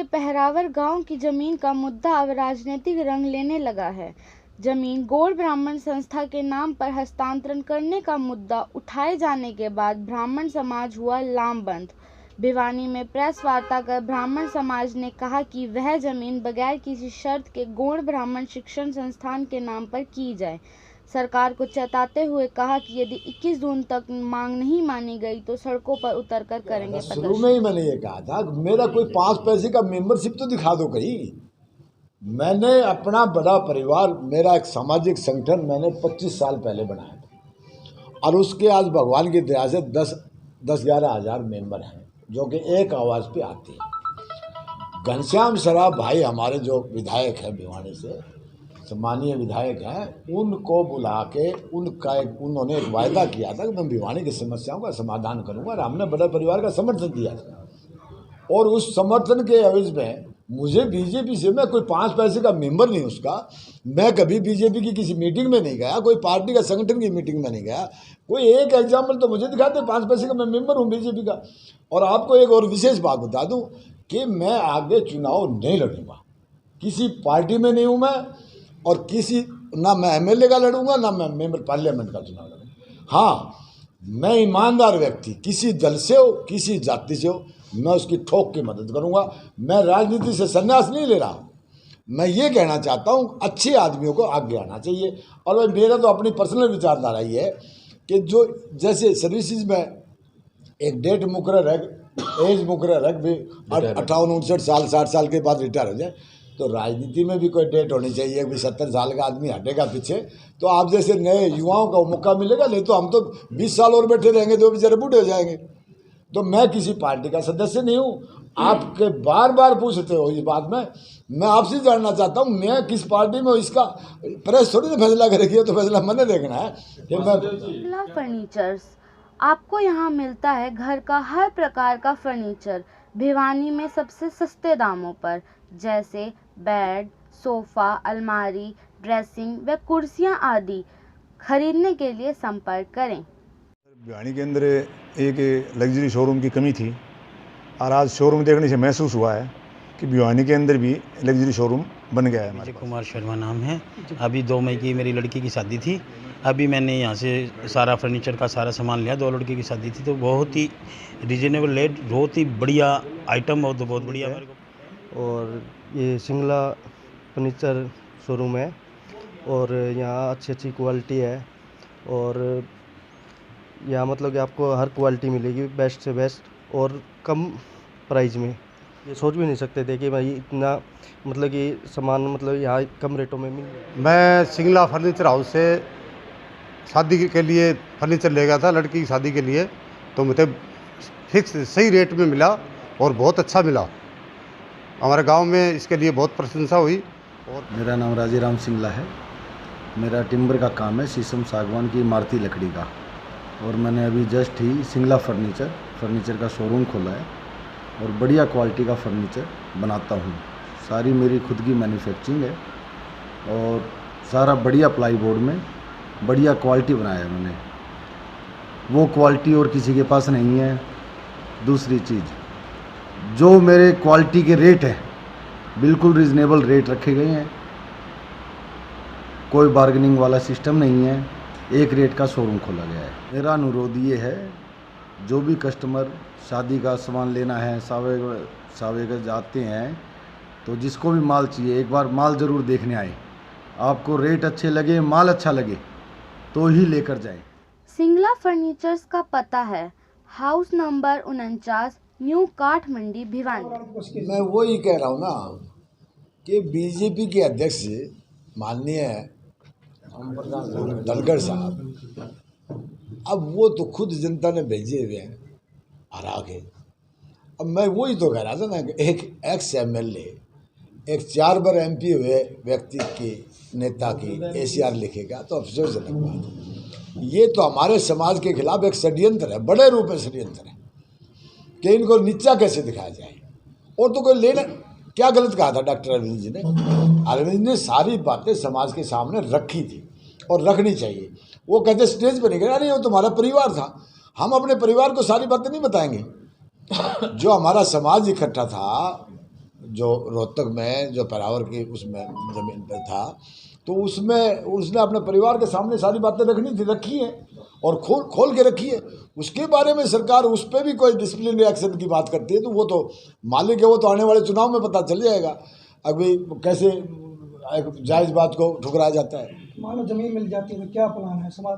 के पहरावर गांव की जमीन का मुद्दा अब राजनीतिक रंग लेने लगा है। जमीन गौड़ ब्राह्मण संस्था के नाम पर हस्तांतरण करने का मुद्दा उठाए जाने के बाद ब्राह्मण समाज हुआ लामबंद। भिवानी में प्रेस वार्ता कर ब्राह्मण समाज ने कहा कि वह जमीन बगैर किसी शर्त के गौड़ ब्राह्मण शिक्षण संस्थान के नाम पर की जाए। सरकार को चेताते हुए कहा कि यदि 21 जून तक मांग नहीं मानी गई तो सड़कों पर उतरकर करेंगे प्रदर्शन। शुरू में ही मैंने ये कहा था कि मेरा कोई 5 पैसे का मेंबरशिप तो दिखा दो कहीं। मैंने अपना बड़ा परिवार, मेरा एक सामाजिक संगठन मैंने 25 साल पहले बनाया था और उसके आज भगवान की दया से 10-11 हज़ार मेंबर हैं जो कि एक आवाज़ पे आते हैं। घनश्याम सराफ भाई हमारे जो विधायक हैं भिवानी से, सम्मानीय विधायक हैं, उनको बुला के उन्होंने एक वायदा किया था कि मैं भिवानी की समस्याओं का समाधान करूंगा और हमने बड़े परिवार का समर्थन दिया था। और उस समर्थन के एवज में मुझे बीजेपी से, मैं कोई 5 पैसे का मेंबर नहीं उसका, मैं कभी बीजेपी की किसी मीटिंग में नहीं गया, कोई पार्टी का संगठन की मीटिंग में नहीं गया। कोई एक एग्जाम्पल तो मुझे दिखाते 5 पैसे का मैं मेंबर हूँ बीजेपी का। और आपको एक और विशेष बात बता दूँ कि मैं आगे चुनाव नहीं लड़ूंगा, किसी पार्टी में नहीं हूँ मैं, और किसी ना मैं एमएलए का लड़ूंगा ना मैं मेंबर पार्लियामेंट का चुनाव लड़ूंगा। हाँ, मैं ईमानदार व्यक्ति, किसी दल से हो किसी जाति से हो, मैं उसकी ठोक की मदद करूंगा। मैं राजनीति से संन्यास नहीं ले रहा। मैं ये कहना चाहता हूँ अच्छे आदमियों को आगे आना चाहिए। और भाई मेरा तो अपनी पर्सनल विचारधारा ही है कि जो जैसे सर्विसेज में एक डेट मुकर्रर है, एज मुकर्रर है भी 58-59 साल 60 साल के बाद रिटायर हो जाए, तो राजनीति में भी कोई डेट होनी चाहिए कि 70 साल का आदमी हटेगा पीछे तो आप जैसे नए युवाओं को मौका मिलेगा, नहीं तो हम तो 20 साल और बैठे रहेंगे तो बेचारे बूढ़े हो जाएंगे। तो मैं किसी पार्टी का सदस्य नहीं हूँ। आपके बार बार पूछते हो इस बात में, मैं आपसे जानना चाहता हूँ मैं किस पार्टी में हूँ। इसका प्रेस थोड़ी ना फैसला करेगी, तो फैसला मैंने देखना है कि मैं फर्नीचर्स आपको यहाँ मिलता है घर का हर प्रकार का फर्नीचर भिवानी में सबसे सस्ते दामों पर, जैसे बेड, सोफ़ा, अलमारी, ड्रेसिंग व कुर्सियाँ आदि। खरीदने के लिए संपर्क करें। भिवानी के अंदर एक लग्जरी शोरूम की कमी थी और आज शोरूम देखने से महसूस हुआ है कि भिवानी के अंदर भी लग्जरी शोरूम बन गया है। विजय कुमार शर्मा नाम है। अभी 2 मई की मेरी लड़की की शादी थी। अभी मैंने यहाँ से सारा फर्नीचर का सारा सामान लिया। 2 लड़की की शादी थी तो बहुत ही रीजनेबल रेट, बहुत ही बढ़िया आइटम, बहुत बढ़िया मेरे को। और ये सिंगला फर्नीचर शोरूम है और यहाँ अच्छी क्वालिटी है और यहाँ मतलब कि आपको हर क्वालिटी मिलेगी, बेस्ट से बेस्ट और कम प्राइस में। ये सोच भी नहीं सकते थे कि भाई इतना मतलब कि सामान मतलब यहाँ कम रेटों में मिल। मैं सिंगला फर्नीचर हाउस से शादी के लिए फर्नीचर ले गया था लड़की की शादी के लिए, तो मुझे फिक्स सही रेट में मिला और बहुत अच्छा मिला। हमारे गांव में इसके लिए बहुत प्रशंसा हुई। और मेरा नाम राजेराम सिंगला है। मेरा टिम्बर का काम है, शीशम सागवान की इमारती लकड़ी का। और मैंने अभी जस्ट ही सिंगला फर्नीचर का शोरूम खोला है और बढ़िया क्वालिटी का फर्नीचर बनाता हूँ। सारी मेरी खुद की मैन्युफैक्चरिंग है और सारा बढ़िया प्लाईवुड में बढ़िया क्वालिटी बनाया है मैंने। वो क्वालिटी और किसी के पास नहीं है। दूसरी चीज़, जो मेरे क्वालिटी के रेट हैं बिल्कुल रीज़नेबल रेट रखे गए हैं। कोई बार्गेनिंग वाला सिस्टम नहीं है। एक रेट का शोरूम खोला गया है। मेरा अनुरोध ये है, जो भी कस्टमर शादी का सामान लेना है, सावे का जाते हैं, तो जिसको भी माल चाहिए एक बार माल ज़रूर देखने आए। आपको रेट अच्छे लगे, माल अच्छा लगे तो ही लेकर जाएं। सिंगला फर्नीचर्स का पता है हाउस नंबर 49, न्यू काठ मंडी, भिवानी। मैं वही कह रहा हूँ ना कि बीजेपी के अध्यक्ष माननीय धनखड़ साहब, अब वो तो खुद जनता ने भेजे हुए हैं हरा के। अब मैं वही तो कह रहा था ना कि एक एक्स एमएलए, एक 4 बार एमपी हुए व्यक्ति की, नेता की ACR लिखेगा तो अफसोसजनक बात है। ये तो हमारे समाज के खिलाफ एक षड्यंत्र है, बड़े रूप में षड्यंत्र है कि इनको नीचा कैसे दिखाया जाए। और तो कोई लेना, क्या गलत कहा था डॉक्टर अरविंद जी ने? अरविंद ने सारी बातें समाज के सामने रखी थी और रखनी चाहिए। वो कहते स्टेज पर नहीं गए, अरे वो तुम्हारा परिवार था। हम अपने परिवार को सारी बातें नहीं बताएंगे। जो हमारा समाज इकट्ठा था, जो रोहतक में जो परावर की उसमें ज़मीन पर था, तो उसमें उसने अपने परिवार के सामने सारी बातें रखी हैं और खोल के रखी है। उसके बारे में सरकार उस पर भी कोई डिसिप्लिनरी एक्शन की बात करती है, तो वो तो मालिक है, वो तो आने वाले चुनाव में पता चल जाएगा अभी कैसे एक जायज़ बात को ठुकराया जाता है। मान लो जमीन मिल जाती है तो क्या प्लान है समाज